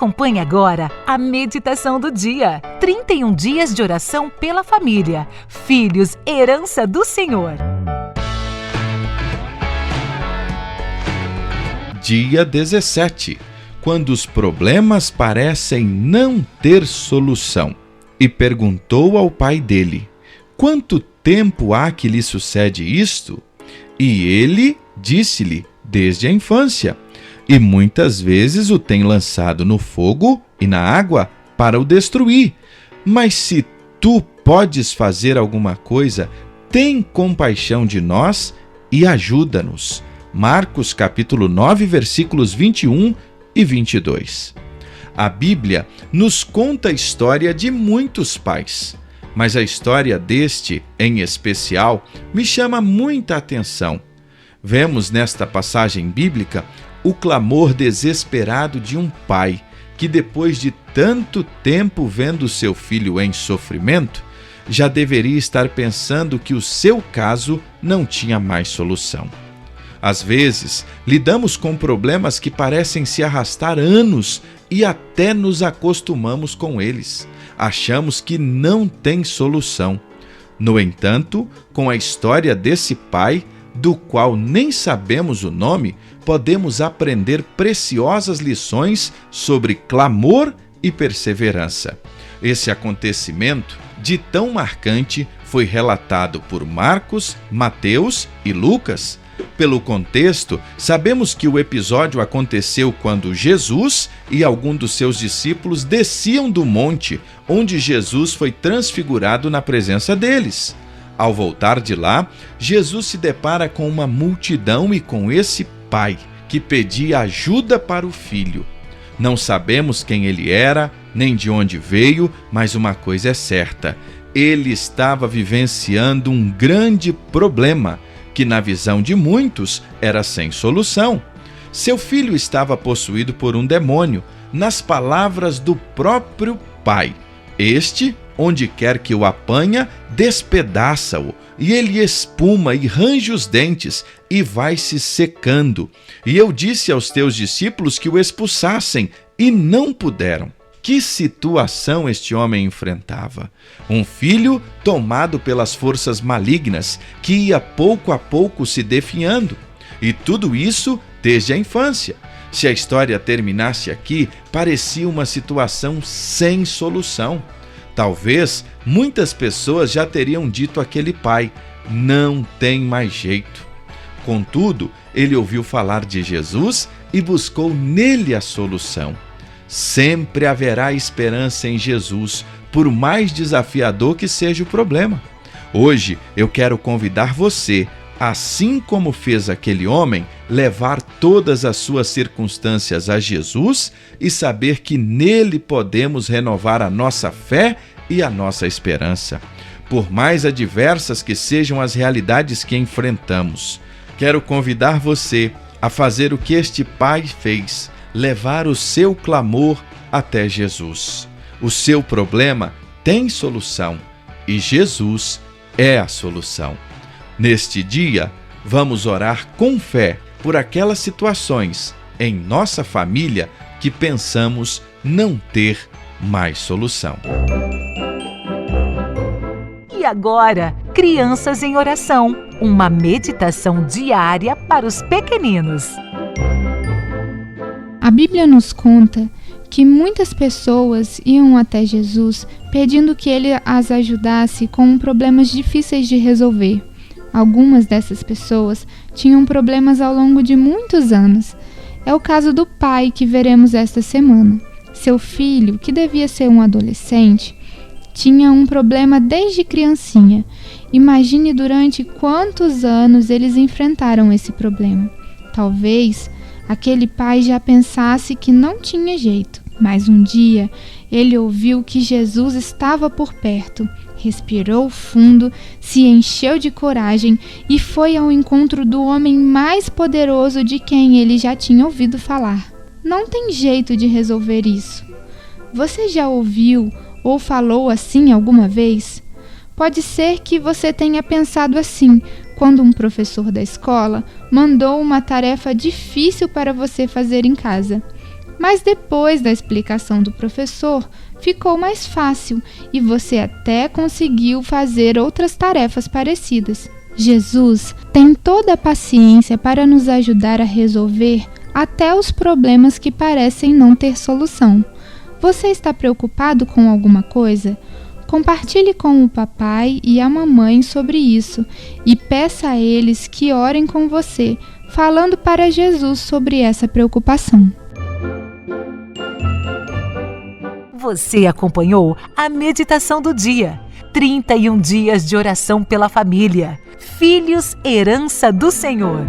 Acompanhe agora a meditação do dia. 31 dias de oração pela família. Filhos, herança do Senhor. Dia 17. Quando os problemas parecem não ter solução. E perguntou ao pai dele: quanto tempo há que lhe sucede isto? E ele disse-lhe: desde a infância. E muitas vezes o tem lançado no fogo e na água para o destruir. Mas se tu podes fazer alguma coisa, tem compaixão de nós e ajuda-nos. Marcos capítulo 9, versículos 21 e 22. A Bíblia nos conta a história de muitos pais, mas a história deste, em especial, me chama muita atenção. Vemos nesta passagem bíblica o clamor desesperado de um pai que, depois de tanto tempo vendo seu filho em sofrimento, já deveria estar pensando que o seu caso não tinha mais solução. Às vezes, lidamos com problemas que parecem se arrastar anos e até nos acostumamos com eles. Achamos que não tem solução. No entanto, com a história desse pai, do qual nem sabemos o nome, podemos aprender preciosas lições sobre clamor e perseverança. Esse acontecimento, de tão marcante, foi relatado por Marcos, Mateus e Lucas. Pelo contexto, sabemos que o episódio aconteceu quando Jesus e algum dos seus discípulos desciam do monte, onde Jesus foi transfigurado na presença deles. Ao voltar de lá, Jesus se depara com uma multidão e com esse pai, que pedia ajuda para o filho. Não sabemos quem ele era, nem de onde veio, mas uma coisa é certa: ele estava vivenciando um grande problema, que na visão de muitos era sem solução. Seu filho estava possuído por um demônio, nas palavras do próprio pai. Este, onde quer que o apanha, despedaça-o, e ele espuma e range os dentes, e vai se secando. E eu disse aos teus discípulos que o expulsassem, e não puderam. Que situação este homem enfrentava! Um filho tomado pelas forças malignas, que ia pouco a pouco se definhando. E tudo isso desde a infância. Se a história terminasse aqui, parecia uma situação sem solução. Talvez muitas pessoas já teriam dito àquele pai: não tem mais jeito. Contudo, ele ouviu falar de Jesus e buscou nele a solução. Sempre haverá esperança em Jesus, por mais desafiador que seja o problema. Hoje eu quero convidar você, assim como fez aquele homem, levar todas as suas circunstâncias a Jesus e saber que nele podemos renovar a nossa fé e a nossa esperança. Por mais adversas que sejam as realidades que enfrentamos, quero convidar você a fazer o que este pai fez: levar o seu clamor até Jesus. O seu problema tem solução e Jesus é a solução. Neste dia, vamos orar com fé por aquelas situações em nossa família que pensamos não ter mais solução. E agora, Crianças em Oração, uma meditação diária para os pequeninos. A Bíblia nos conta que muitas pessoas iam até Jesus pedindo que ele as ajudasse com problemas difíceis de resolver. Algumas dessas pessoas tinham problemas ao longo de muitos anos. É o caso do pai que veremos esta semana. Seu filho, que devia ser um adolescente, tinha um problema desde criancinha. Imagine durante quantos anos eles enfrentaram esse problema. Talvez aquele pai já pensasse que não tinha jeito, mas um dia ele ouviu que Jesus estava por perto, respirou fundo, se encheu de coragem e foi ao encontro do homem mais poderoso de quem ele já tinha ouvido falar. Não tem jeito de resolver isso. Você já ouviu ou falou assim alguma vez? Pode ser que você tenha pensado assim quando um professor da escola mandou uma tarefa difícil para você fazer em casa. Mas depois da explicação do professor, ficou mais fácil e você até conseguiu fazer outras tarefas parecidas. Jesus tem toda a paciência para nos ajudar a resolver até os problemas que parecem não ter solução. Você está preocupado com alguma coisa? Compartilhe com o papai e a mamãe sobre isso e peça a eles que orem com você, falando para Jesus sobre essa preocupação. Você acompanhou a meditação do dia. 31 dias de oração pela família. Filhos, herança do Senhor.